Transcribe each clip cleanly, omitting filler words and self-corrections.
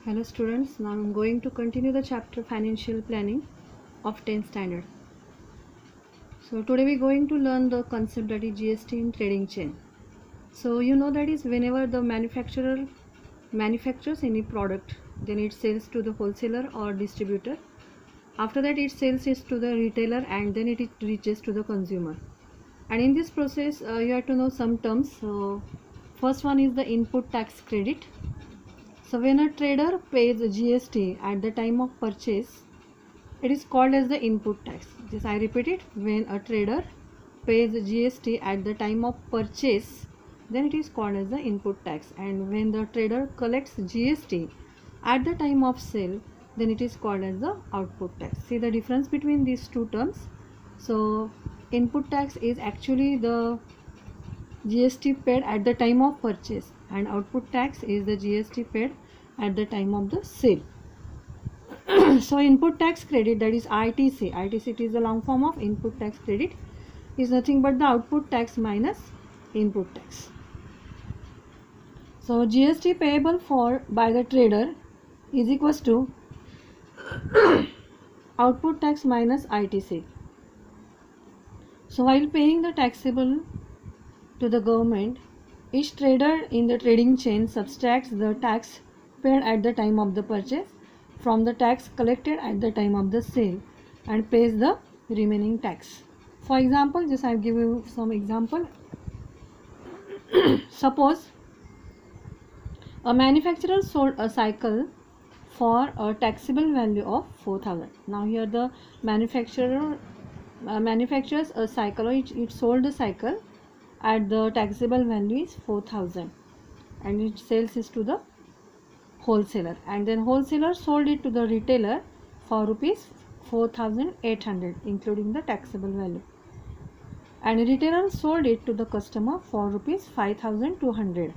Hello students, now I am going to continue the chapter Financial Planning of 10th standard. So today we are going to learn the concept that is GST in trading chain. So you know that is whenever the manufacturer manufactures any product, then it sells to the wholesaler or distributor. After that it sells it to the retailer and then it reaches to the consumer. And in this process you have to know some terms. So first one is the input tax credit. So when a trader pays GST at the time of purchase, it is called as the input tax. Just I repeat it, when a trader pays GST at the time of purchase, then it is called as the input tax. And when the trader collects GST at the time of sale, then it is called as the output tax. See the difference between these two terms. So input tax is actually the GST paid at the time of purchase, and output tax is the GST paid at the time of the sale. So input tax credit, that is ITC, it is the long form of input tax credit, is nothing but the output tax minus input tax. So GST payable by the trader is equals to output tax minus ITC. So while paying the taxable to the government, each trader in the trading chain subtracts the tax paid at the time of the purchase from the tax collected at the time of the sale and pays the remaining tax. For example, just I give you some example. Suppose a manufacturer sold a cycle for a taxable value of 4,000. Now here the manufacturer manufactures a cycle, or it sold the cycle at the taxable value is 4,000 and it sells it to the wholesaler, and then wholesaler sold it to the retailer for rupees 4,800 including the taxable value, and retailer sold it to the customer for rupees 5,200,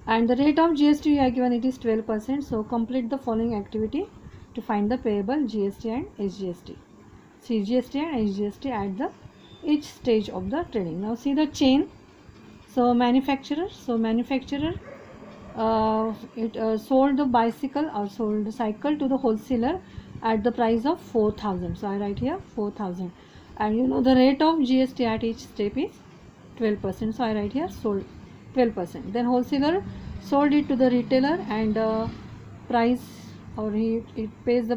and the rate of GST you are given it is 12%. So complete the following activity to find the payable GST and SGST. See GST and SGST at the each stage of the trading. Now see the chain. So manufacturer sold the bicycle or sold the cycle to the wholesaler at the price of 4,000. So I write here 4,000, and you know the rate of GST at each step is 12%. So I write here sold 12%. Then wholesaler sold it to the retailer and price, or it pays the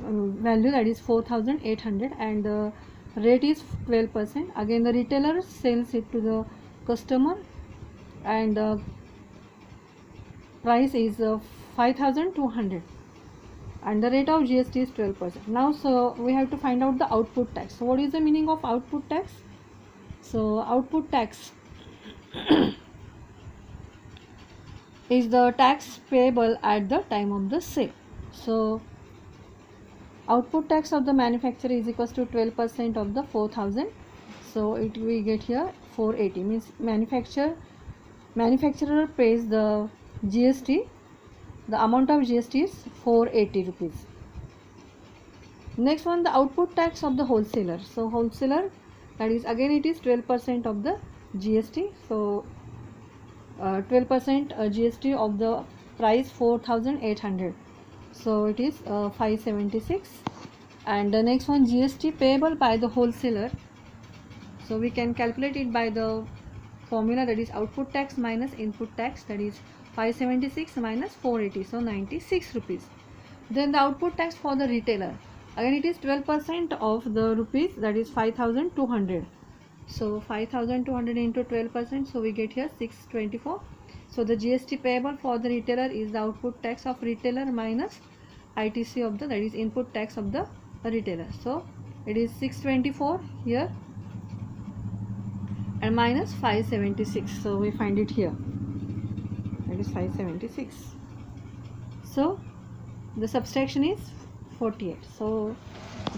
value, that is 4,800, and rate is 12%. Again the retailer sells it to the customer and price is 5,200 and the rate of GST is 12%. Now so we have to find out the output tax. So what is the meaning of output tax? So output tax is the tax payable at the time of the sale. So output tax of the manufacturer is equals to 12% of the 4,000. So it we get here 480, means manufacturer pays the GST, the amount of GST is 480 rupees. Next one, the output tax of the wholesaler. So wholesaler, that is again it is 12% of the GST. So 12% GST of the price 4,800. So it is 576. And the next one, GST payable by the wholesaler. So we can calculate it by the formula, that is output tax minus input tax, that is 576 minus 480, so 96 rupees. Then the output tax for the retailer, again it is 12% of the rupees, that is 5,200. So 5,200 into 12%, so we get here 624. So the GST payable for the retailer is the output tax of retailer minus ITC of the, that is input tax of the retailer. So it is 624 here and minus 576. So we find it here, that is 576. So the subtraction is 48. So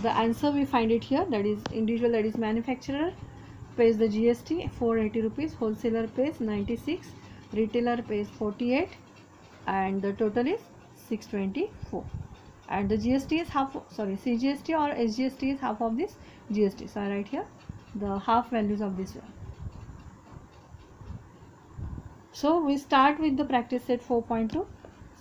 the answer we find it here, that is individual, that is manufacturer pays the GST 480 rupees, wholesaler pays 96, retailer pays 48, and the total is 624, and the GST is half, sorry, CGST or SGST is half of this GST. So I write here the half values of this one. So we start with the practice set 4.2.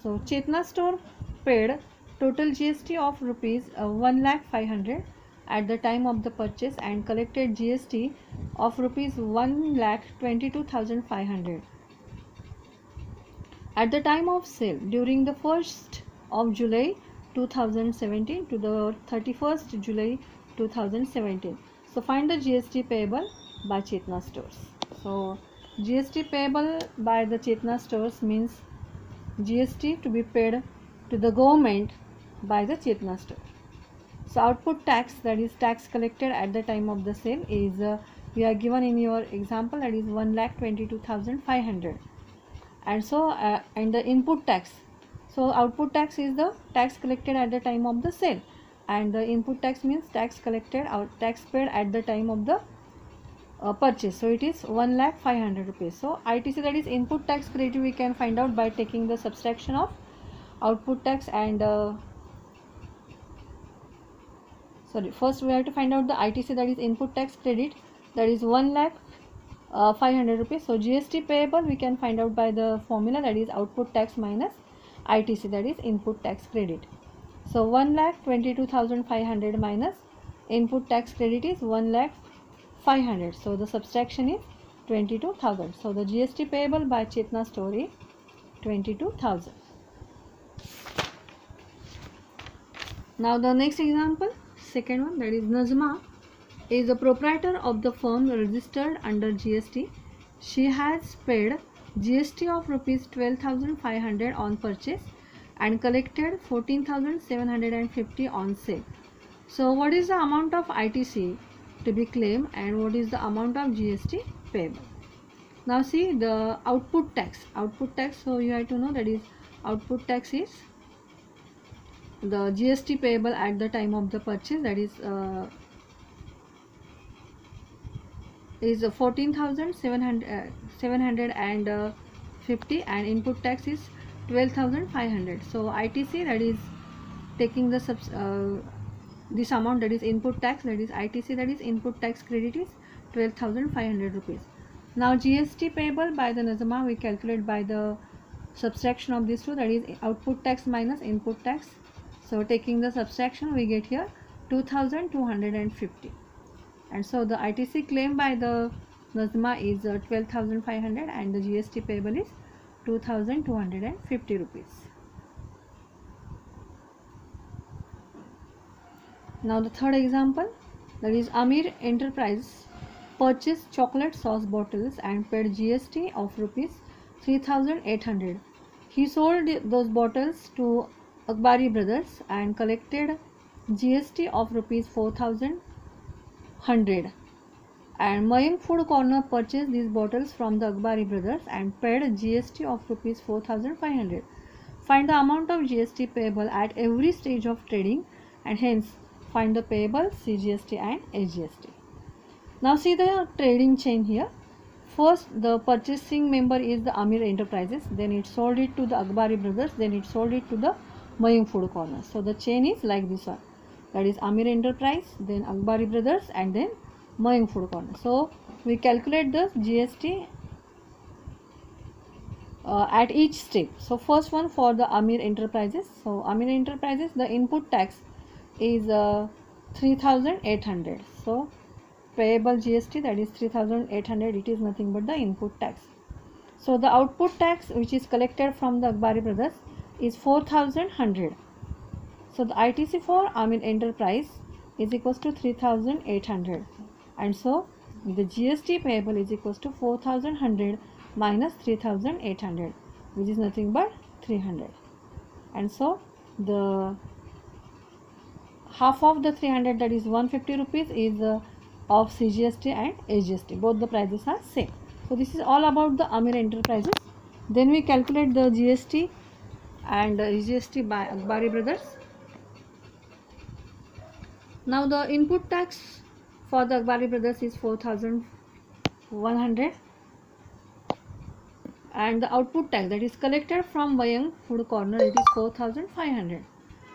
So Chetna store paid total GST of rupees 1,500,000 at the time of the purchase and collected GST of rupees 1,22,500 at the time of sale during the 1st of July 2017 to the 31st July 2017. So find the GST payable by Chetna stores. So GST payable by the Chetna stores means GST to be paid to the government by the Chetna store. So output tax, that is tax collected at the time of the sale, is we are given in your example, that is 1,22,500. And so and the input tax, so output tax is the tax collected at the time of the sale, and the input tax means tax collected or tax paid at the time of the purchase. So it is 1,500,000 rupees. So ITC, that is input tax credit, we can find out by taking the subtraction of output tax and first we have to find out the ITC, that is input tax credit, that is 1,500,000 rupees. So GST payable we can find out by the formula, that is output tax minus ITC, that is input tax credit. So 1,22,500 minus input tax credit is 1,500,000. So the subtraction is 22,000. So the GST payable by Chetna store is 22,000. Now the next example, second one, that is Nazma is the proprietor of the firm registered under GST. She has paid GST of rupees 12,500 on purchase and collected 14,750 on sale. So what is the amount of ITC to be claimed and what is the amount of GST payable? Now see the output tax. So you have to know, that is output tax is the GST payable at the time of the purchase, that is 14,750 and input tax is 12,500. So ITC, that is taking the this amount, that is input tax, that is ITC, that is input tax credit, is 12,500 rupees. Now GST payable by the Nazma we calculate by the subtraction of these two, that is output tax minus input tax. So taking the subtraction we get here 2,250. And so the ITC claim by the Nazma is 12,500 and the GST payable is 2,250 rupees. Now the third example, that is Amir Enterprise purchased chocolate sauce bottles and paid GST of rupees 3,800. He sold those bottles to Akbari Brothers and collected GST of rupees 4,100. And Mayank Food Corner purchased these bottles from the Akbari Brothers and paid GST of rupees 4,500. Find the amount of GST payable at every stage of trading and hence find the payable CGST and SGST. Now see the trading chain here. First the purchasing member is the Amir Enterprises, then it sold it to the Akbari Brothers, then it sold it to the Mayank Food Corner. So the chain is like this one, that is Amir Enterprise, then Akbari Brothers and then Mayank Food Corner. So we calculate the GST at each step. So first one for the Amir Enterprises. So Amir Enterprises, the input tax is 3,800. So payable GST, that is 3,800, it is nothing but the input tax. So the output tax which is collected from the Akbari Brothers is 4,100. So the ITC for Amir Enterprise is equals to 3,800 and so the GST payable is equals to 4,100 minus 3,800, which is nothing but 300. And so the half of the 300, that is 150 rupees, is of CGST and SGST. Both the prices are same. So this is all about the Amir Enterprises. Then we calculate the GST and SGST by Akbari Brothers. Now the input tax for the Akbari Brothers is 4,100 and the output tax that is collected from Mayank Food Corner, it is 4,500.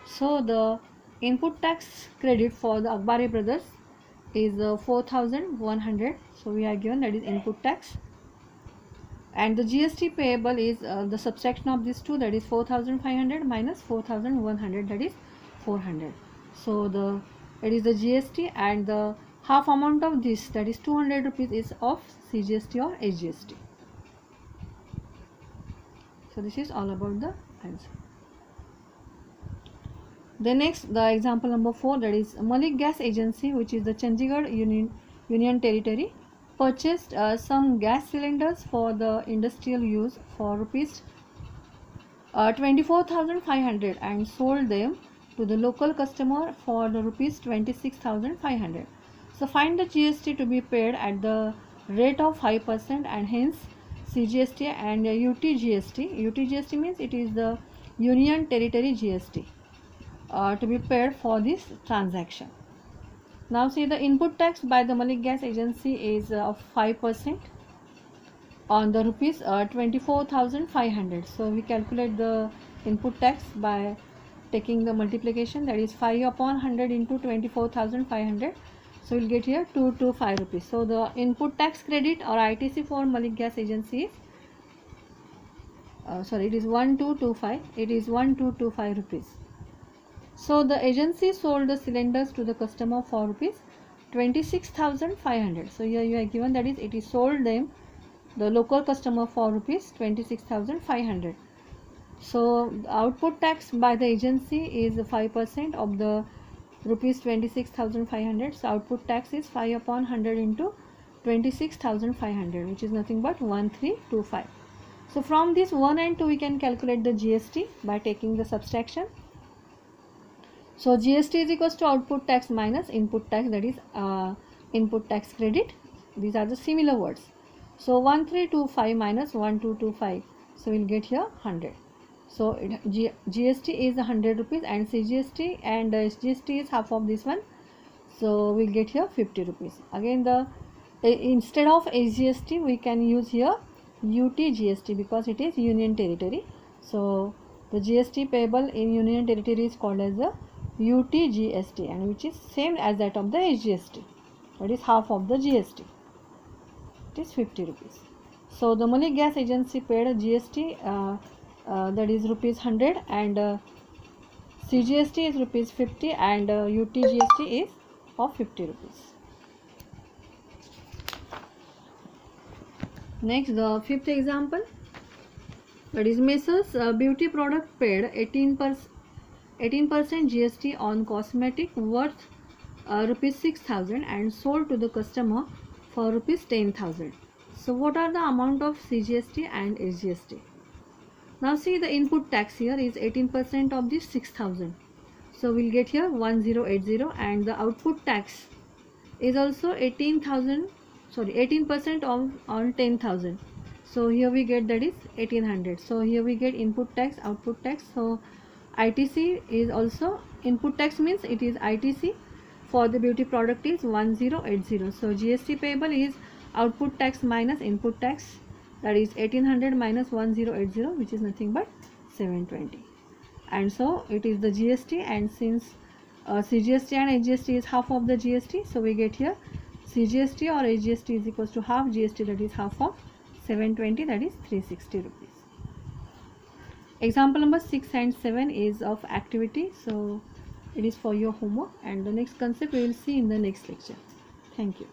So the input tax credit for the Akbari Brothers is 4,100. So we are given, that is input tax, and the GST payable is the subtraction of these two, that is 4500 minus 4100, that is 400. So it is the GST, and the half amount of this, that is 200 rupees, is of CGST or HGST. So this is all about the answer. The next, the example number 4, that is Malik Gas Agency, which is the Chandigarh Union Territory, purchased some gas cylinders for the industrial use for rupees 24,500 and sold them to the local customer for the rupees 26,500. So find the GST to be paid at the rate of 5%, and hence CGST and UTGST. UTGST means it is the Union Territory GST to be paid for this transaction. Now see, the input tax by the Malik Gas Agency is of 5% on the rupees 24,500. So we calculate the input tax by taking the multiplication, that is 5 upon 100 into 24,500. So we'll get here 225 rupees. So the input tax credit or ITC for Malik Gas Agency is it is 1225. It is 1225 rupees. So the agency sold the cylinders to the customer for rupees 26,500. So here you are given, that is it is sold them the local customer for rupees 26,500. So the output tax by the agency is 5% of the rupees 26,500. So output tax is 5 upon 100 into 26,500, which is nothing but 1325. So from this 1 and 2 we can calculate the GST by taking the subtraction. So GST is equals to output tax minus input tax, that is input tax credit. These are the similar words. So 1325 minus 1225. So we'll get here 100. So GST is 100 rupees and CGST and SGST is half of this one. So we'll get here 50 rupees. Again, instead of SGST we can use here UTGST because it is Union Territory. So the GST payable in Union Territory is called as the UTGST, and which is same as that of the SGST, that is half of the GST. It is 50 rupees. So the Malik Gas Agency paid a GST that is rupees 100, and CGST is rupees 50, and UTGST is of 50 rupees. Next, the fifth example, that is Messrs Beauty Product paid 18% GST on cosmetic worth rupees 6,000 and sold to the customer for rupees 10,000. So what are the amount of CGST and SGST? Now see, the input tax here is 18% of this 6,000. So we'll get here 1080, and the output tax is also 18% on 10,000. So here we get, that is 1800. So here we get input tax, output tax. So ITC is also, input tax means it is ITC for the beauty product is 1080. So GST payable is output tax minus input tax, that is 1800 minus 1080, which is nothing but 720. And so it is the GST, and since CGST and HGST is half of the GST, so we get here CGST or HGST is equals to half GST, that is half of 720, that is 360 rupees. Example number 6 and 7 is of activity, so it is for your homework, and the next concept we will see in the next lecture. Thank you.